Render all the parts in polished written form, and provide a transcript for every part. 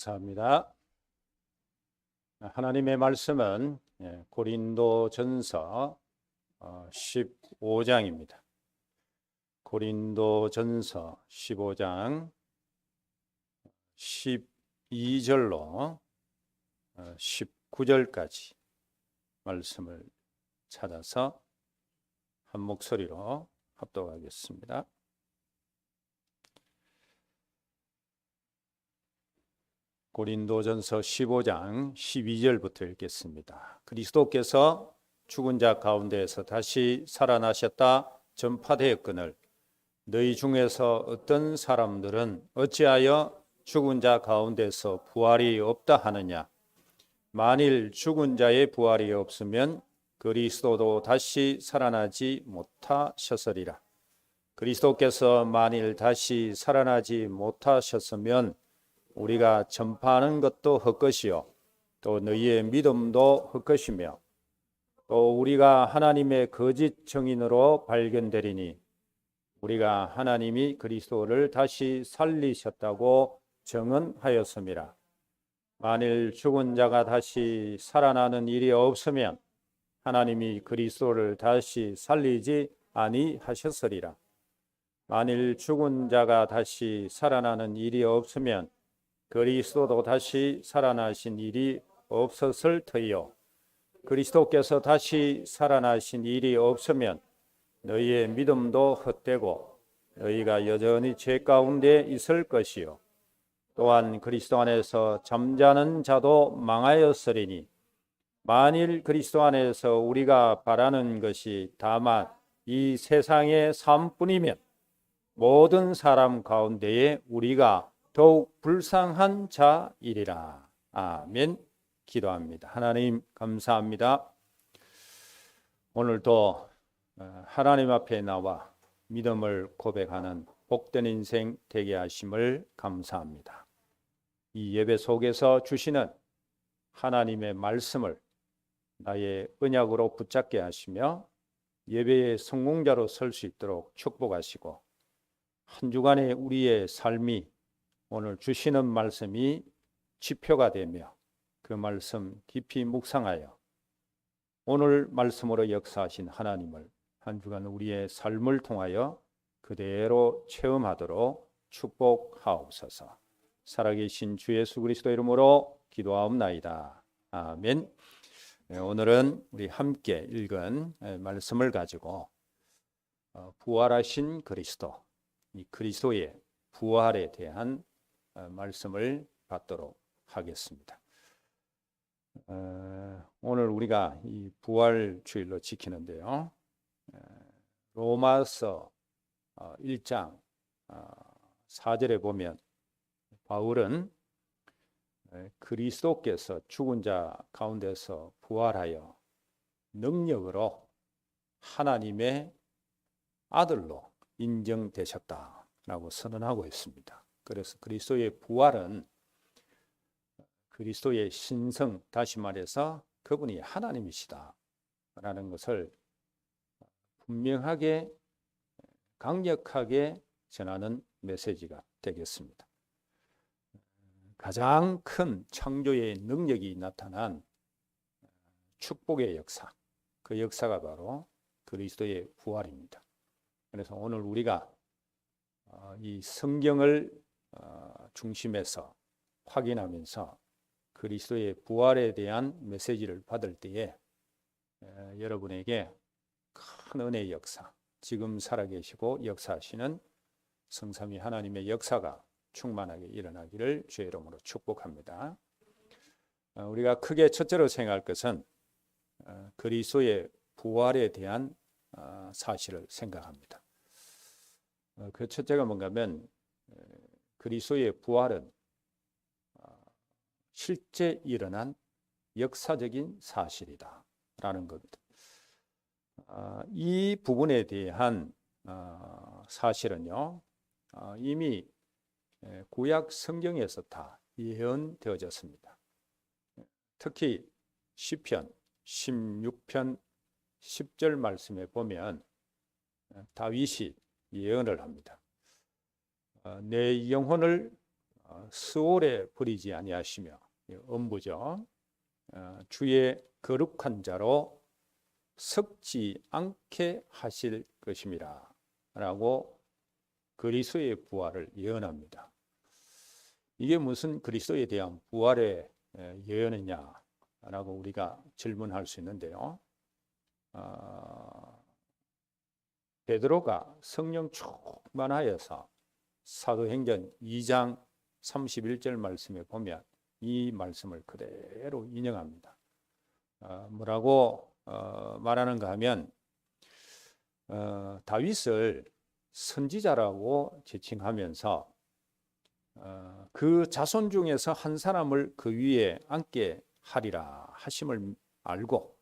감사합니다. 하나님의 말씀은 고린도전서 15장입니다. 고린도전서 15장 12절로 19절까지 말씀을 찾아서 한 목소리로 합독하겠습니다. 고린도전서 15장 12절부터 읽겠습니다. 그리스도께서 죽은 자 가운데에서 다시 살아나셨다 전파되었거늘 너희 중에서 어떤 사람들은 어찌하여 죽은 자 가운데서 부활이 없다 하느냐. 만일 죽은 자의 부활이 없으면 그리스도도 다시 살아나지 못하셨으리라. 그리스도께서 만일 다시 살아나지 못하셨으면 우리가 전파하는 것도 헛것이요 또 너희의 믿음도 헛것이며 또 우리가 하나님의 거짓 증인으로 발견되리니 우리가 하나님이 그리스도를 다시 살리셨다고 증언하였음이라. 만일 죽은 자가 다시 살아나는 일이 없으면 하나님이 그리스도를 다시 살리지 아니하셨으리라. 만일 죽은 자가 다시 살아나는 일이 없으면 그리스도도 다시 살아나신 일이 없었을 터이요 그리스도께서 다시 살아나신 일이 없으면 너희의 믿음도 헛되고 너희가 여전히 죄 가운데 있을 것이요 또한 그리스도 안에서 잠자는 자도 망하였으리니 만일 그리스도 안에서 우리가 바라는 것이 다만 이 세상의 삶뿐이면 모든 사람 가운데에 우리가 더욱 불쌍한 자이리라. 아멘. 기도합니다. 하나님 감사합니다. 오늘도 하나님 앞에 나와 믿음을 고백하는 복된 인생 되게 하심을 감사합니다. 이 예배 속에서 주시는 하나님의 말씀을 나의 언약으로 붙잡게 하시며 예배의 성공자로 설 수 있도록 축복하시고 한 주간의 우리의 삶이 오늘 주시는 말씀이 지표가 되며 그 말씀 깊이 묵상하여 오늘 말씀으로 역사하신 하나님을 한 주간 우리의 삶을 통하여 그대로 체험하도록 축복하옵소서. 살아계신 주 예수 그리스도 이름으로 기도하옵나이다. 아멘. 오늘은 우리 함께 읽은 말씀을 가지고 부활하신 그리스도, 이 그리스도의 부활에 대한 말씀을 받도록 하겠습니다. 오늘 우리가 이 부활 주일로 지키는데요. 로마서 1장 4절에 보면 바울은 그리스도께서 죽은 자 가운데서 부활하여 능력으로 하나님의 아들로 인정되셨다라고 선언하고 있습니다. 그래서 그리스도의 부활은 그리스도의 신성, 다시 말해서 그분이 하나님이시다라는 것을 분명하게 강력하게 전하는 메시지가 되겠습니다. 가장 큰 창조의 능력이 나타난 축복의 역사, 그 역사가 바로 그리스도의 부활입니다. 그래서 오늘 우리가 이 성경을 중심에서 확인하면서 그리스도의 부활에 대한 메시지를 받을 때에 여러분에게 큰 은혜의 역사, 지금 살아계시고 역사하시는 성삼위 하나님의 역사가 충만하게 일어나기를 주의 이름으로 축복합니다. 우리가 크게 첫째로 생각할 것은 그리스도의 부활에 대한 사실을 생각합니다. 그 첫째가 뭔가 하면 그리스도의 부활은 실제 일어난 역사적인 사실이다라는 겁니다. 이 부분에 대한 사실은요 이미 구약 성경에서 다 예언되어졌습니다. 특히 시편 16편 10절 말씀에 보면 다윗이 예언을 합니다. 내 영혼을 스올에 버리지 아니하시며, 음부죠. 주의 거룩한 자로 섞지 않게 하실 것임이라 라고 그리스도의 부활을 예언합니다. 이게 무슨 그리스도에 대한 부활의 예언이냐라고 우리가 질문할 수 있는데요. 베드로가 성령 충만하여서 사도행전 2장 31절 말씀에 보면 이 말씀을 그대로 인용합니다. 뭐라고 말하는가 하면 다윗을 선지자라고 지칭하면서 그 자손 중에서 한 사람을 그 위에 앉게 하리라 하심을 알고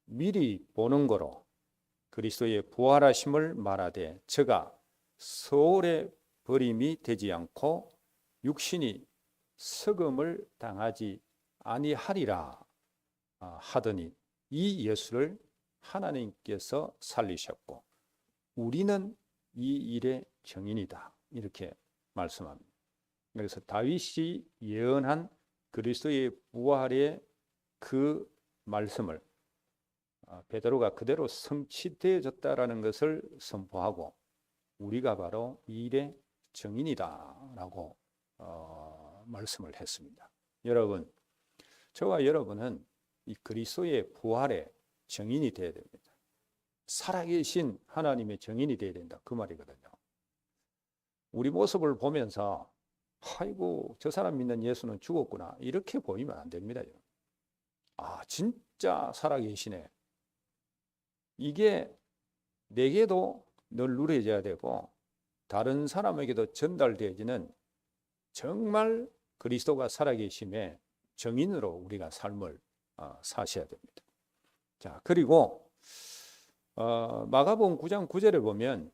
미리 보는 거로 그리스도의 부활하심을 말하되 저가 서울에 버림이 되지 않고 육신이 썩음을 당하지 아니하리라 하더니 이 예수를 하나님께서 살리셨고 우리는 이 일의 증인이다 이렇게 말씀합니다. 그래서 다윗이 예언한 그리스도의 부활의 그 말씀을 베드로가 그대로 성취되어졌다라는 것을 선포하고 우리가 바로 이 일의 증인이다라고 말씀을 했습니다. 여러분, 저와 여러분은 이 그리스도의 부활의 증인이 되어야 됩니다. 살아계신 하나님의 증인이 되어야 된다 그 말이거든요. 우리 모습을 보면서 아이고 저 사람 믿는 예수는 죽었구나 이렇게 보이면 안 됩니다. 진짜 살아계시네. 이게 내게도 늘 누려져야 되고 다른 사람에게도 전달되어지는 정말 그리스도가 살아계심의 증인으로 우리가 삶을 사셔야 됩니다. 자, 그리고 마가복음 9장 9절에 보면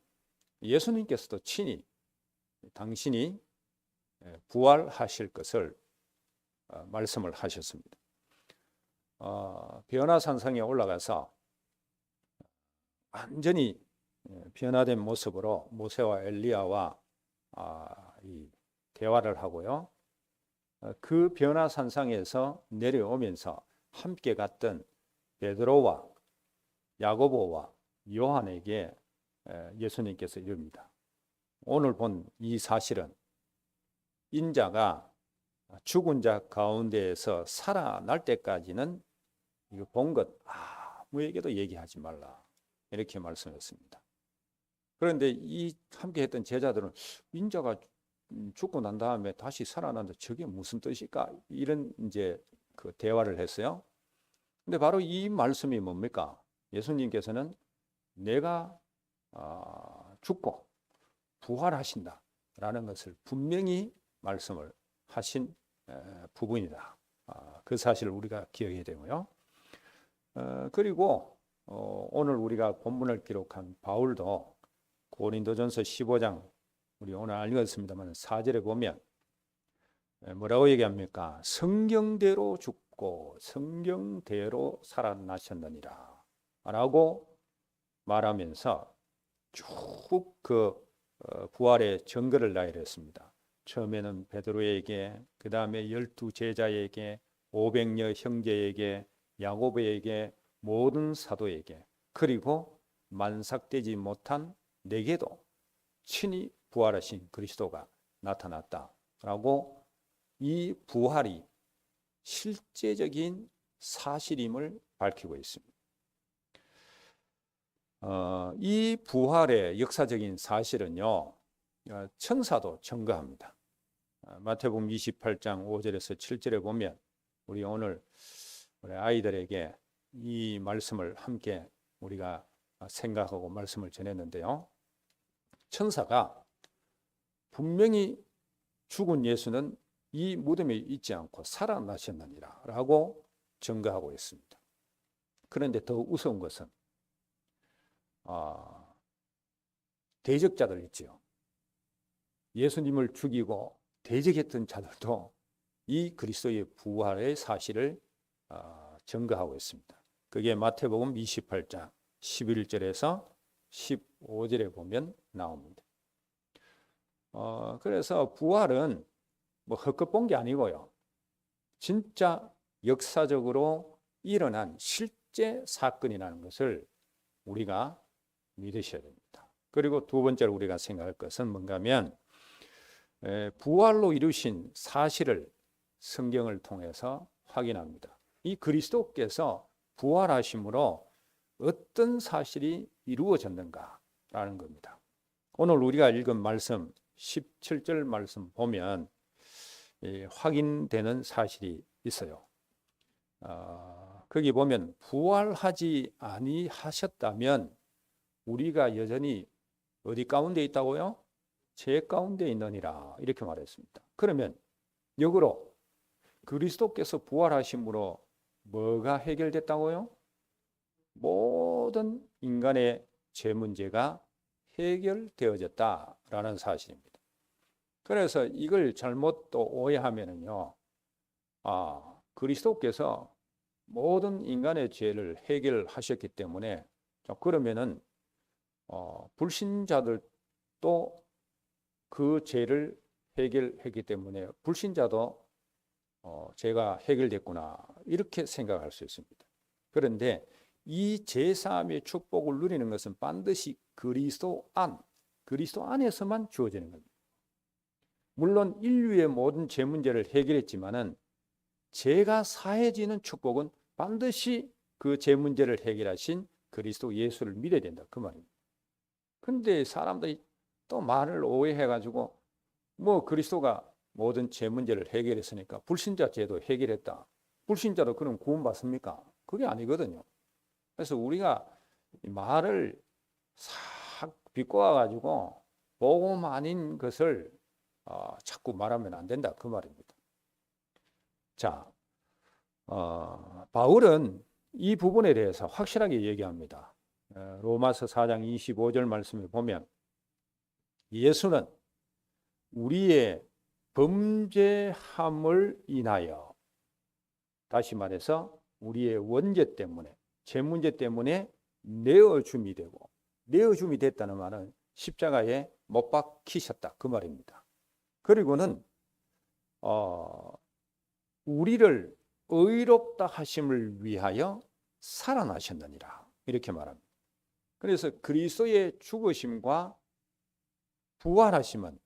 예수님께서도 친히 당신이 부활하실 것을 말씀을 하셨습니다. 변화산상에 올라가서 완전히 변화된 모습으로 모세와 엘리야와 이 대화를 하고요. 그 변화산상에서 내려오면서 함께 갔던 베드로와 야고보와 요한에게 예수님께서 이릅니다. 오늘 본 이 사실은 인자가 죽은 자 가운데에서 살아날 때까지는 이거 본 것 아무에게도 얘기하지 말라 이렇게 말씀했습니다. 그런데 이 함께 했던 제자들은 인자가 죽고 난 다음에 다시 살아난다 저게 무슨 뜻일까 이런 이제 그 대화를 했어요. 근데 바로 이 말씀이 뭡니까? 예수님께서는 내가 죽고 부활하신다라는 것을 분명히 말씀을 하신 부분이다. 그 사실을 우리가 기억해야 되고요. 그리고 오늘 우리가 본문을 기록한 바울도 고린도전서 15장 우리 오늘 읽었습니다만 4절에 보면 뭐라고 얘기합니까? 성경대로 죽고 성경대로 살아나셨느니라 라고 말하면서 쭉 그 부활의 증거를 나열했습니다. 처음에는 베드로에게, 그 다음에 12 제자에게, 500여 형제에게, 야고보에게, 모든 사도에게, 그리고 만삭되지 못한 내게도 친히 부활하신 그리스도가 나타났다라고 이 부활이 실제적인 사실임을 밝히고 있습니다. 이 부활의 역사적인 사실은요, 천사도 증거합니다. 마태복음 28장 5절에서 7절에 보면 우리 오늘 우리 아이들에게 이 말씀을 함께 우리가 생각하고 말씀을 전했는데요. 천사가 분명히 죽은 예수는 이 무덤에 있지 않고 살아나셨느니라 라고 증거하고 있습니다. 그런데 더 우스운 것은 대적자들 있지요. 예수님을 죽이고 대적했던 자들도 이 그리스도의 부활의 사실을 증거하고 있습니다. 그게 마태복음 28장 11절에서 15절에 보면 나옵니다. 그래서 부활은 뭐 헛것 본 게 아니고요. 진짜 역사적으로 일어난 실제 사건이라는 것을 우리가 믿으셔야 됩니다. 그리고 두 번째로 우리가 생각할 것은 뭔가 하면 부활로 이루신 사실을 성경을 통해서 확인합니다. 이 그리스도께서 부활하심으로 어떤 사실이 이루어졌는가라는 겁니다. 오늘 우리가 읽은 말씀 17절 말씀 보면 확인되는 사실이 있어요. 거기 보면 부활하지 아니하셨다면 우리가 여전히 어디 가운데 있다고요? 죄 가운데 있느니라 이렇게 말했습니다. 그러면 역으로 그리스도께서 부활하심으로 뭐가 해결됐다고요? 모든 인간의 죄 문제가 해결되어졌다라는 사실입니다. 그래서 이걸 잘못 또 오해하면은요, 그리스도께서 모든 인간의 죄를 해결하셨기 때문에 그러면은 불신자들도 그 죄를 해결했기 때문에 불신자도 죄가 해결됐구나 이렇게 생각할 수 있습니다. 그런데 이 죄사함의 축복을 누리는 것은 반드시 그리스도 안에서만 주어지는 겁니다. 물론 인류의 모든 죄 문제를 해결했지만은 죄가 사해지는 축복은 반드시 그 죄 문제를 해결하신 그리스도 예수를 믿어야 된다 그 말입니다. 근데 사람들이 또 말을 오해해가지고 뭐 그리스도가 모든 죄 문제를 해결했으니까 불신자 죄도 해결했다. 불신자도 그럼 구원받습니까? 그게 아니거든요. 그래서 우리가 말을 싹 비꼬아가지고 복음 아닌 것을 자꾸 말하면 안 된다 그 말입니다. 자, 바울은 이 부분에 대해서 확실하게 얘기합니다. 로마서 4장 25절 말씀을 보면 예수는 우리의 범죄함을 인하여, 다시 말해서 우리의 원죄 때문에, 죄 문제 때문에 내어줌이 되고, 내어줌이 됐다는 말은 십자가에 못 박히셨다 그 말입니다. 그리고는 우리를 의롭다 하심을 위하여 살아나셨느니라 이렇게 말합니다. 그래서 그리스도의 죽으심과 부활하심은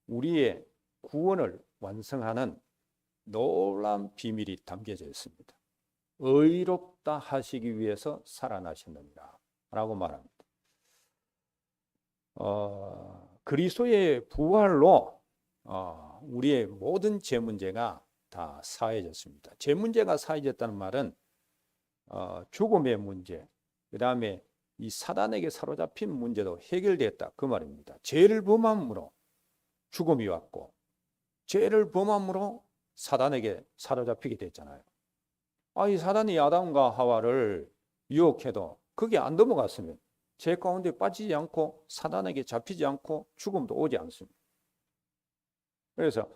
우리의 구원을 완성하는 놀라운 비밀이 담겨져 있습니다. 의롭다 하시기 위해서 살아나셨느니라 라고 말합니다. 그리스도의 부활로 우리의 모든 죄 문제가 다 사해졌습니다. 죄 문제가 사해졌다는 말은 죽음의 문제, 그 다음에 이 사단에게 사로잡힌 문제도 해결됐다 그 말입니다. 죄를 범함으로 죽음이 왔고 죄를 범함으로 사단에게 사로잡히게 됐잖아요. 이 사단이 아담과 하와를 유혹해도 그게 안 넘어갔으면 죄 가운데 빠지지 않고 사단에게 잡히지 않고 죽음도 오지 않습니다. 그래서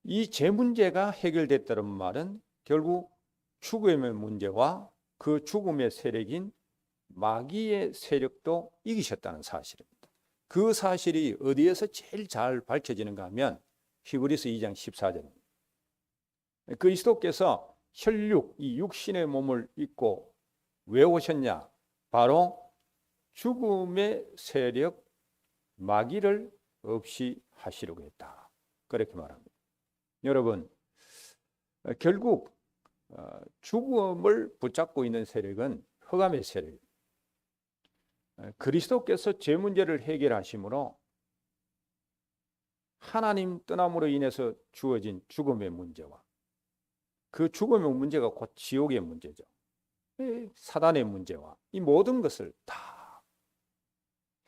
이 죄 문제가 해결됐다는 말은 결국 죽음의 문제와 그 죽음의 세력인 마귀의 세력도 이기셨다는 사실입니다. 그 사실이 어디에서 제일 잘 밝혀지는가 하면 히브리서 2장 14절입니다. 그리스도께서 혈육, 이 육신의 몸을 입고 왜 오셨냐? 바로 죽음의 세력, 마귀를 없이 하시려고 했다. 그렇게 말합니다. 여러분, 결국 죽음을 붙잡고 있는 세력은 흑암의 세력입니다. 그리스도께서 죄 문제를 해결하심으로 하나님 떠남으로 인해서 주어진 죽음의 문제와 그 죽음의 문제가 곧 지옥의 문제죠. 사단의 문제와 이 모든 것을 다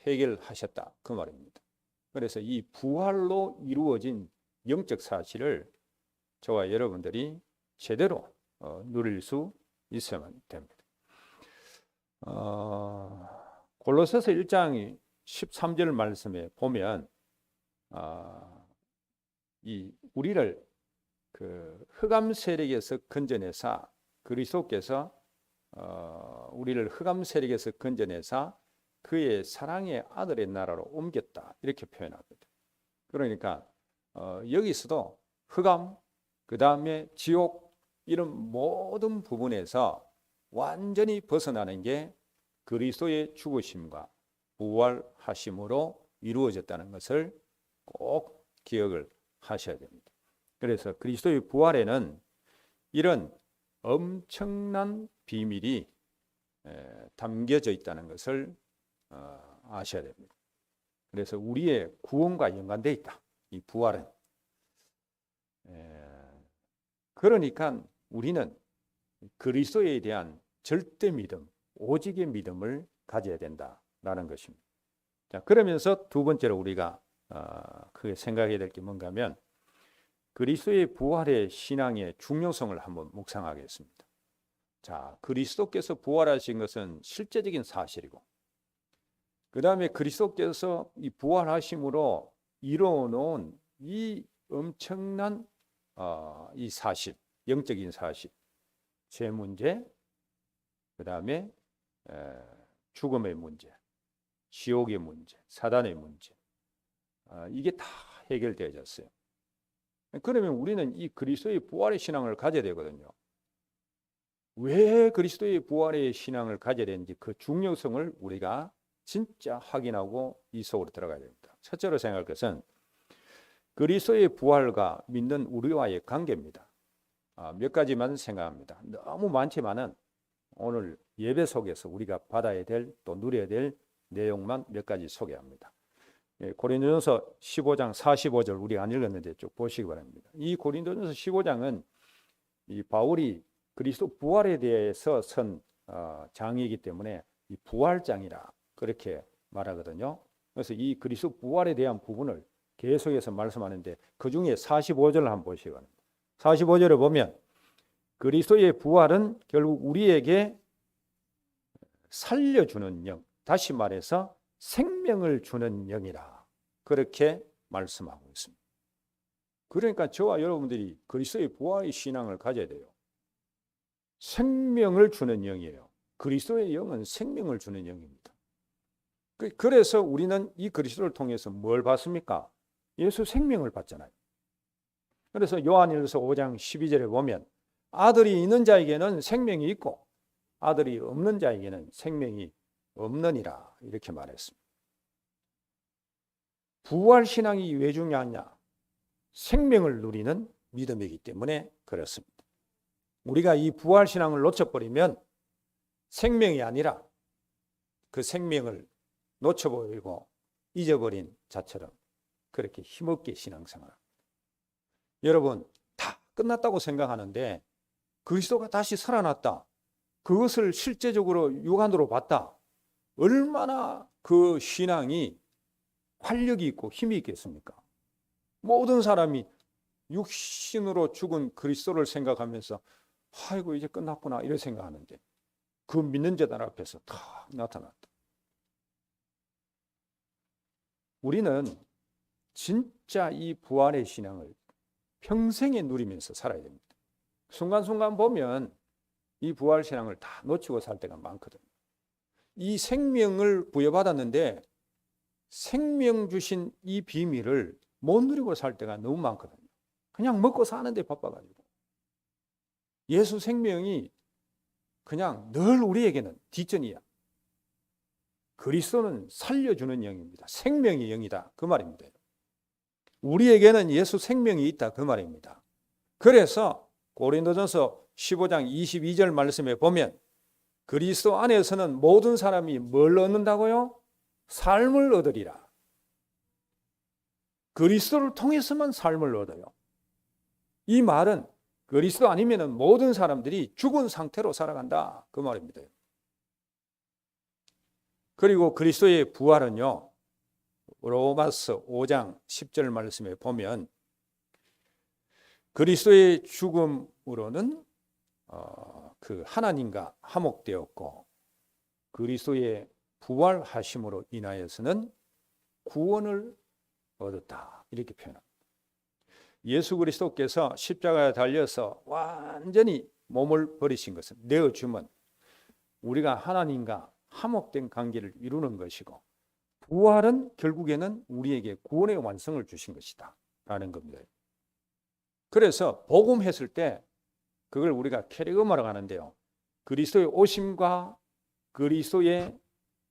해결하셨다 그 말입니다. 그래서 이 부활로 이루어진 영적 사실을 저와 여러분들이 제대로 누릴 수 있어야만 됩니다. 골로새서 1장 13절 말씀에 보면 이 우리를 그 흑암 세력에서 건져내사 그리스도께서 우리를 흑암 세력에서 건져내사 그의 사랑의 아들의 나라로 옮겼다 이렇게 표현합니다. 그러니까 여기서도 흑암, 그 다음에 지옥, 이런 모든 부분에서 완전히 벗어나는 게 그리스도의 죽으심과 부활하심으로 이루어졌다는 것을 꼭 기억을 하셔야 됩니다. 그래서 그리스도의 부활에는 이런 엄청난 비밀이 담겨져 있다는 것을 아셔야 됩니다. 그래서 우리의 구원과 연관되어 있다. 이 부활은. 그러니까 우리는 그리스도에 대한 절대 믿음, 오직의 믿음을 가져야 된다라는 것입니다. 자, 그러면서 두 번째로 우리가 크게 생각해야 될 게 뭔가 하면 그리스도의 부활의 신앙의 중요성을 한번 묵상하겠습니다. 자, 그리스도께서 부활하신 것은 실제적인 사실이고, 그 다음에 그리스도께서 이 부활하심으로 이루어놓은 이 엄청난 이 사실, 영적인 사실, 죄 문제, 그 다음에 죽음의 문제, 지옥의 문제, 사단의 문제, 이게 다 해결되어졌어요. 그러면 우리는 이 그리스도의 부활의 신앙을 가져야 되거든요. 왜 그리스도의 부활의 신앙을 가져야 되는지 그 중요성을 우리가 진짜 확인하고 이 속으로 들어가야 됩니다. 첫째로 생각할 것은 그리스도의 부활과 믿는 우리와의 관계입니다. 몇 가지만 생각합니다. 너무 많지만은 오늘 예배 속에서 우리가 받아야 될 또 누려야 될 내용만 몇 가지 소개합니다. 고린도전서 15장 45절 우리가 안 읽었는데 쭉 보시기 바랍니다. 이 고린도전서 15장은 이 바울이 그리스도 부활에 대해서 선 장이기 때문에 이 부활장이라 그렇게 말하거든요. 그래서 이 그리스도 부활에 대한 부분을 계속해서 말씀하는데 그 중에 45절을 한번 보시기 바랍니다. 45절에 보면 그리스도의 부활은 결국 우리에게 살려주는 영, 다시 말해서 생명을 주는 영이라 그렇게 말씀하고 있습니다. 그러니까 저와 여러분들이 그리스도의 부활의 신앙을 가져야 돼요. 생명을 주는 영이에요. 그리스도의 영은 생명을 주는 영입니다. 그래서 우리는 이 그리스도를 통해서 뭘 받습니까? 예수 생명을 받잖아요. 그래서 요한일서 5장 12절에 보면 아들이 있는 자에게는 생명이 있고 아들이 없는 자에게는 생명이 없느니라 이렇게 말했습니다. 부활신앙이 왜 중요하냐? 생명을 누리는 믿음이기 때문에 그렇습니다. 우리가 이 부활신앙을 놓쳐버리면 생명이 아니라 그 생명을 놓쳐버리고 잊어버린 자처럼 그렇게 힘없게 신앙생활합니다. 여러분 다 끝났다고 생각하는데 그리스도가 다시 살아났다. 그것을 실제적으로 육안으로 봤다. 얼마나 그 신앙이 활력이 있고 힘이 있겠습니까? 모든 사람이 육신으로 죽은 그리스도를 생각하면서 아이고 이제 끝났구나 이렇게 생각하는데 그 믿는 자들 앞에서 다 나타났다. 우리는 진짜 이 부활의 신앙을 평생에 누리면서 살아야 됩니다. 순간순간 보면 이 부활 신앙을 다 놓치고 살 때가 많거든요. 이 생명을 부여받았는데 생명 주신 이 비밀을 못 누리고 살 때가 너무 많거든요. 그냥 먹고 사는데 바빠가지고. 예수 생명이 그냥 늘 우리에게는 뒷전이야. 그리스도는 살려주는 영입니다. 생명의 영이다. 그 말입니다. 우리에게는 예수 생명이 있다. 그 말입니다. 그래서 고린도전서 15장 22절 말씀에 보면 그리스도 안에서는 모든 사람이 뭘 얻는다고요? 삶을 얻으리라. 그리스도를 통해서만 삶을 얻어요. 이 말은 그리스도 아니면 모든 사람들이 죽은 상태로 살아간다. 그 말입니다. 그리고 그리스도의 부활은요. 로마서 5장 10절 말씀에 보면 그리스도의 죽음으로는 그 하나님과 화목되었고 그리스도의 부활하심으로 인하여서는 구원을 얻었다. 이렇게 표현합니다. 예수 그리스도께서 십자가에 달려서 완전히 몸을 버리신 것은 내어주면 우리가 하나님과 화목된 관계를 이루는 것이고 부활은 결국에는 우리에게 구원의 완성을 주신 것이다 라는 겁니다. 그래서 복음했을 때 그걸 우리가 캐리그마라고 하는데요. 그리스도의 오심과 그리스도의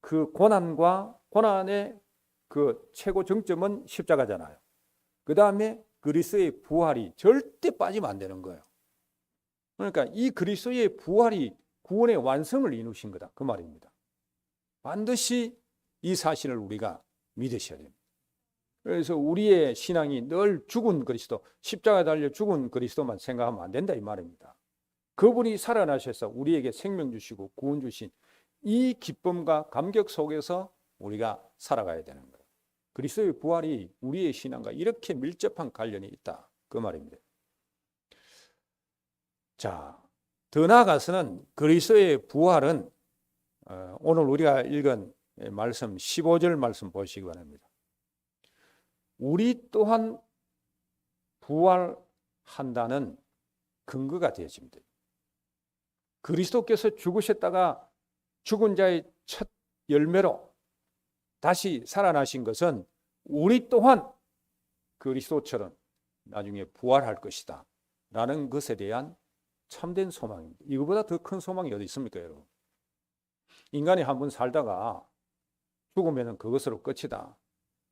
그 고난과 고난의 그 최고 정점은 십자가잖아요. 그 다음에 그리스도의 부활이 절대 빠지면 안 되는 거예요. 그러니까 이 그리스도의 부활이 구원의 완성을 이루신 거다. 그 말입니다. 반드시 이 사실을 우리가 믿으셔야 됩니다. 그래서 우리의 신앙이 늘 죽은 그리스도, 십자가에 달려 죽은 그리스도만 생각하면 안 된다 이 말입니다. 그분이 살아나셔서 우리에게 생명 주시고 구원 주신 이 기쁨과 감격 속에서 우리가 살아가야 되는 거예요. 그리스도의 부활이 우리의 신앙과 이렇게 밀접한 관련이 있다 그 말입니다. 자, 더 나아가서는 그리스도의 부활은 오늘 우리가 읽은 말씀 15절 말씀 보시기 바랍니다. 우리 또한 부활한다는 근거가 되어집니다. 그리스도께서 죽으셨다가 죽은 자의 첫 열매로 다시 살아나신 것은 우리 또한 그리스도처럼 나중에 부활할 것이다 라는 것에 대한 참된 소망입니다. 이거보다 더 큰 소망이 어디 있습니까, 여러분? 인간이 한 번 살다가 죽으면 그것으로 끝이다.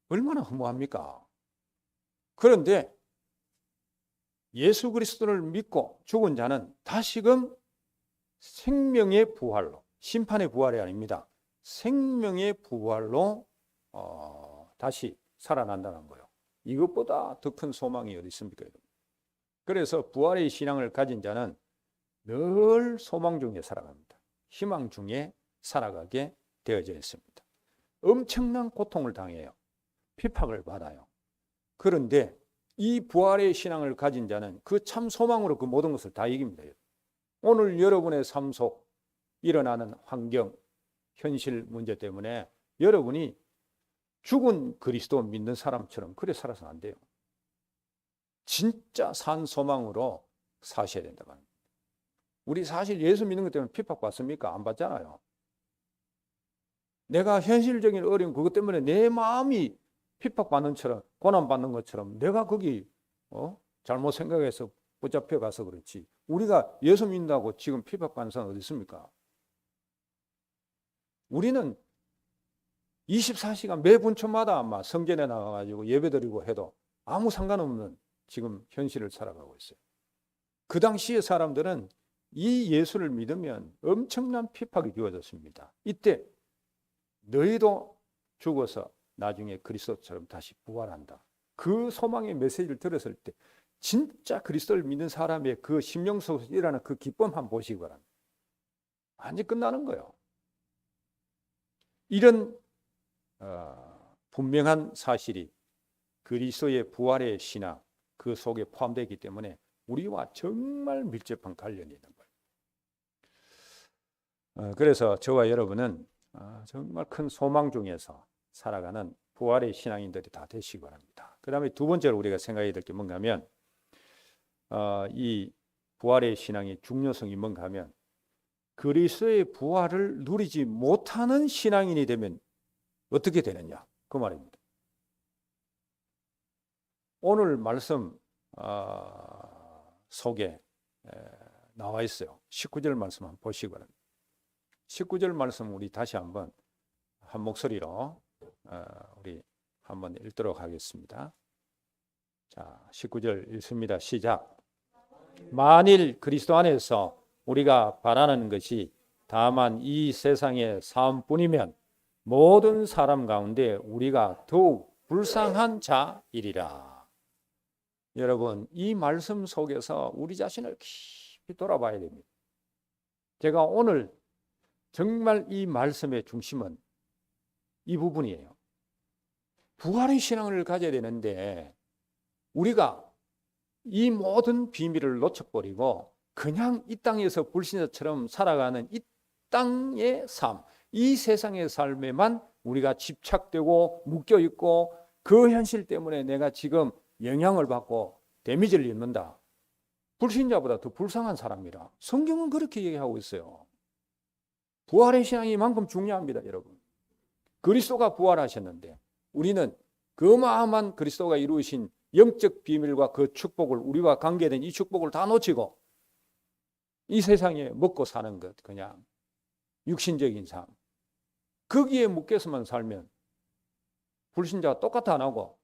얼마나 허무합니까? 그런데 예수 그리스도를 믿고 죽은 자는 다시금 생명의 부활로, 심판의 부활이 아닙니다. 생명의 부활로 다시 살아난다는 거예요. 이것보다 더 큰 소망이 어디 있습니까? 그래서 부활의 신앙을 가진 자는 늘 소망 중에 살아갑니다. 희망 중에 살아가게 되어져 있습니다. 엄청난 고통을 당해요. 핍박을 받아요. 그런데 이 부활의 신앙을 가진 자는 그 참 소망으로 그 모든 것을 다 이깁니다. 오늘 여러분의 삶 속 일어나는 환경, 현실 문제 때문에 여러분이 죽은 그리스도 믿는 사람처럼 그래 살아서는 안 돼요. 진짜 산 소망으로 사셔야 된다고 합니다. 우리 사실 예수 믿는 것 때문에 핍박받습니까? 안 받잖아요. 내가 현실적인 어려움 그것 때문에 내 마음이 핍박받는 처럼 고난받는 것처럼 내가 거기 잘못 생각해서 붙잡혀 가서 그렇지. 우리가 예수 믿는다고 지금 핍박받는 사람 어디 있습니까? 우리는 24시간 매 분초마다 아마 성전에 나가가지고 예배드리고 해도 아무 상관없는 지금 현실을 살아가고 있어요. 그 당시의 사람들은 이 예수를 믿으면 엄청난 핍박이 주어졌습니다. 이때 너희도 죽어서 나중에 그리스도처럼 다시 부활한다. 그 소망의 메시지를 들었을 때 진짜 그리스도를 믿는 사람의 그 심령 속에서 일어나는 그 기쁨 한번 보시기 바랍니다. 완전히 끝나는 거예요. 이런 분명한 사실이 그리스도의 부활의 신앙 그 속에 포함되어 있기 때문에 우리와 정말 밀접한 관련이 있는 거예요. 그래서 저와 여러분은 정말 큰 소망 중에서 살아가는 부활의 신앙인들이 다 되시기 바랍니다. 그 다음에 두 번째로 우리가 생각해야 될 게 뭔가 하면 이 부활의 신앙의 중요성이 뭔가 하면 그리스도의 부활을 누리지 못하는 신앙인이 되면 어떻게 되느냐 그 말입니다. 오늘 말씀 속에 나와 있어요. 19절 말씀 한번 보시기 바랍니다. 19절 말씀 우리 다시 한번 한 목소리로 우리 한번 읽도록 하겠습니다. 자, 19절 읽습니다. 시작. 만일 그리스도 안에서 우리가 바라는 것이 다만 이 세상의 삶뿐이면 모든 사람 가운데 우리가 더욱 불쌍한 자이리라. 여러분, 이 말씀 속에서 우리 자신을 깊이 돌아봐야 됩니다. 제가 오늘 정말 이 말씀의 중심은 이 부분이에요. 부활의 신앙을 가져야 되는데 우리가 이 모든 비밀을 놓쳐버리고 그냥 이 땅에서 불신자처럼 살아가는 이 땅의 삶, 이 세상의 삶에만 우리가 집착되고 묶여있고 그 현실 때문에 내가 지금 영향을 받고 데미지를 입는다. 불신자보다 더 불쌍한 사람이라 성경은 그렇게 얘기하고 있어요. 부활의 신앙이 이만큼 중요합니다, 여러분. 그리스도가 부활하셨는데 우리는 그 어마어마한 그리스도가 이루신 영적 비밀과 그 축복을, 우리와 관계된 이 축복을 다 놓치고 이 세상에 먹고 사는 것, 그냥 육신적인 삶, 거기에 묶여서만 살면 불신자가 똑같아 안 하고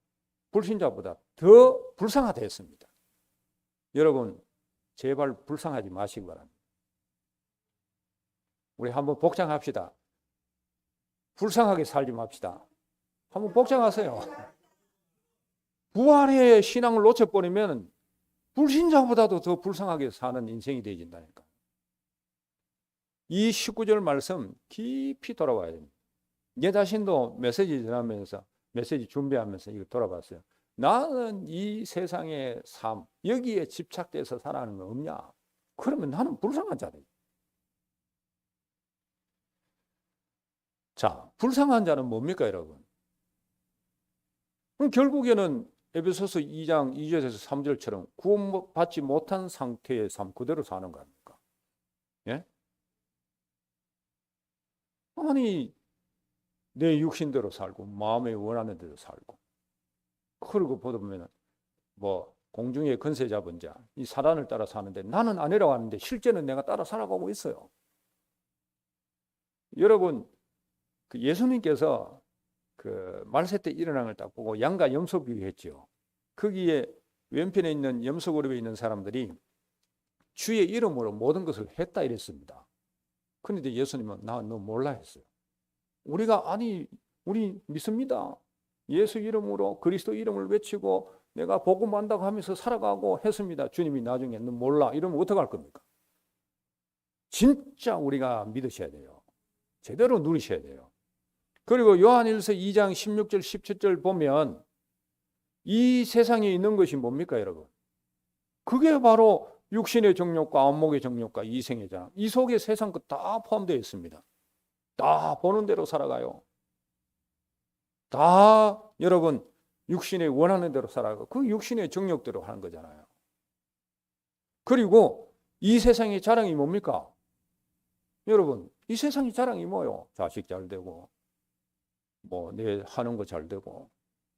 불신자보다 더 불쌍하겠습니다. 여러분, 제발 불쌍하지 마시기 바랍니다. 우리 한번 복장합시다. 불쌍하게 살지 맙시다. 한번 복장하세요. 부활의 신앙을 놓쳐버리면 불신자보다도 더 불쌍하게 사는 인생이 되어진다니까. 이 19절 말씀 깊이 돌아봐야 됩니다. 내 자신도 메시지 전하면서, 메시지 준비하면서 이거 돌아봤어요. 나는 이 세상의 삶, 여기에 집착돼서 살아가는 거 없냐? 그러면 나는 불쌍한 자다. 자, 불쌍한 자는 뭡니까, 여러분? 그럼 결국에는 에베소서 2장 2절에서 3절처럼 구원받지 못한 상태의 삶 그대로 사는 거 아닙니까? 예? 아니, 내 육신대로 살고 마음에 원하는 대로 살고, 그리고 보다 보면 뭐 공중에 권세 잡은 자, 이 사단을 따라 사는데 나는 아니라고 하는데 실제는 내가 따라 살아가고 있어요. 여러분, 그 예수님께서 그 말세 때 일어난 걸 딱 보고 양과 염소 비유했죠. 거기에 왼편에 있는 염소 그룹에 있는 사람들이 주의 이름으로 모든 것을 했다 이랬습니다. 그런데 예수님은 나 너 몰라 했어요. 우리가 아니 우리 믿습니다. 예수 이름으로 그리스도 이름을 외치고 내가 복음한다고 하면서 살아가고 했습니다. 주님이 나중에 너 몰라 이러면 어떡할 겁니까? 진짜 우리가 믿으셔야 돼요. 제대로 누리셔야 돼요. 그리고 요한일서 2장 16절 17절 보면 이 세상에 있는 것이 뭡니까, 여러분? 그게 바로 육신의 정욕과 안목의 정욕과 이생의 자랑. 이 속에 세상 것 다 포함되어 있습니다. 다 보는 대로 살아가요. 다 여러분 육신의 원하는 대로 살아가고 그 육신의 정욕대로 하는 거잖아요. 그리고 이 세상의 자랑이 뭡니까? 여러분, 이 세상의 자랑이 뭐요? 자식 잘 되고 뭐 내 하는 거 잘 되고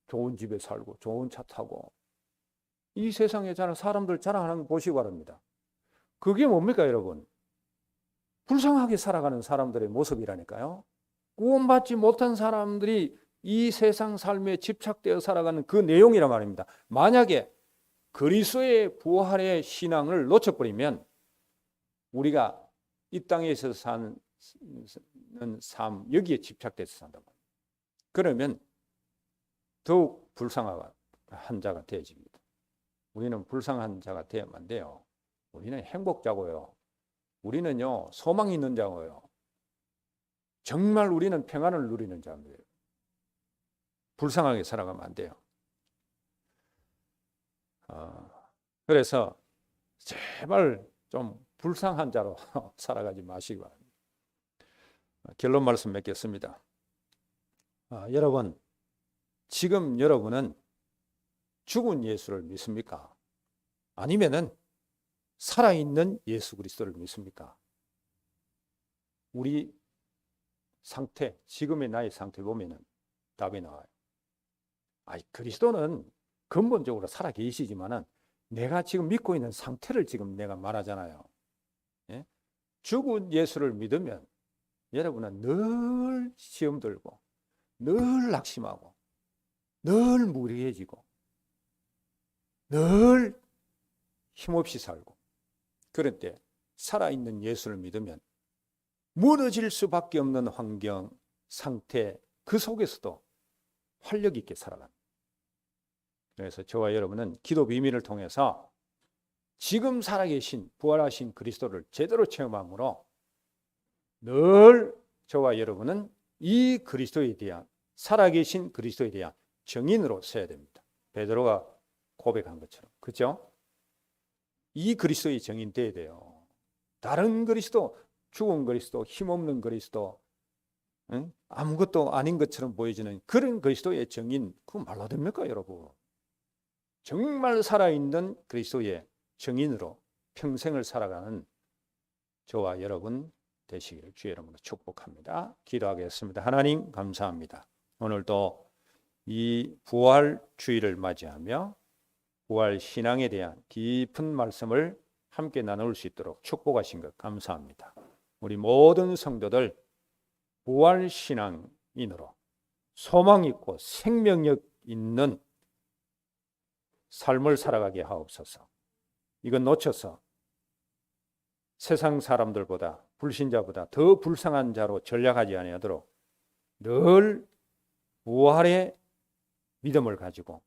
좋은 집에 살고 좋은 차 타고 이 세상의 자랑, 사람들 자랑하는 거 보시기 바랍니다. 그게 뭡니까, 여러분? 불쌍하게 살아가는 사람들의 모습이라니까요. 구원받지 못한 사람들이 이 세상 삶에 집착되어 살아가는 그 내용이란 말입니다. 만약에 그리스도의 부활의 신앙을 놓쳐버리면 우리가 이 땅에서 사는 삶, 여기에 집착돼서 산다고 합니다. 그러면 더욱 불쌍한 자가 되어집니다. 우리는 불쌍한 자가 되어야만 안 돼요. 우리는 행복자고요. 우리는요, 소망이 있는 자고요. 정말 우리는 평안을 누리는 자입니다. 불쌍하게 살아가면 안 돼요. 그래서 제발 좀 불쌍한 자로 살아가지 마시기 바랍니다. 결론 말씀 맺겠습니다. 여러분, 지금 여러분은 죽은 예수를 믿습니까? 아니면은 살아있는 예수 그리스도를 믿습니까? 우리 상태, 지금의 나의 상태 보면은 답이 나와요. 그리스도는 근본적으로 살아 계시지만은 내가 지금 믿고 있는 상태를 지금 내가 말하잖아요. 예? 죽은 예수를 믿으면 여러분은 늘 시험 들고 늘 낙심하고 늘 무리해지고 늘 힘없이 살고, 그런데 살아있는 예수를 믿으면 무너질 수밖에 없는 환경, 상태, 그 속에서도 활력 있게 살아갑니다. 그래서 저와 여러분은 기도 비밀을 통해서 지금 살아계신 부활하신 그리스도를 제대로 체험함으로 늘 저와 여러분은 이 그리스도에 대한, 살아계신 그리스도에 대한 증인으로 서야 됩니다. 베드로가 고백한 것처럼. 그렇죠? 이 그리스도의 증인 돼야 돼요. 다른 그리스도, 죽은 그리스도, 힘없는 그리스도, 아무것도 아닌 것처럼 보여지는 그런 그리스도의 증인, 그거 말로 됩니까, 여러분? 정말 살아있는 그리스도의 증인으로 평생을 살아가는 저와 여러분 되시기를 주의 이름으로 축복합니다. 기도하겠습니다. 하나님 감사합니다. 오늘도 이 부활 주일을 맞이하며 부활 신앙에 대한 깊은 말씀을 함께 나눌 수 있도록 축복하신 것 감사합니다. 우리 모든 성도들 부활 신앙인으로 소망 있고 생명력 있는 삶을 살아가게 하옵소서. 이건 놓쳐서 세상 사람들보다 불신자보다 더 불쌍한 자로 전락하지 아니하도록 늘 부활의 믿음을 가지고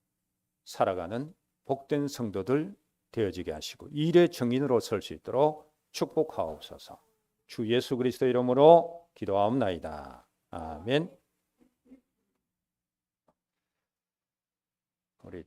살아가는 복된 성도들 되어지게 하시고 일의 정인으로 설 수 있도록 축복하옵소서. 주 예수 그리스도 이름으로 기도하옵나이다. 아멘. 우리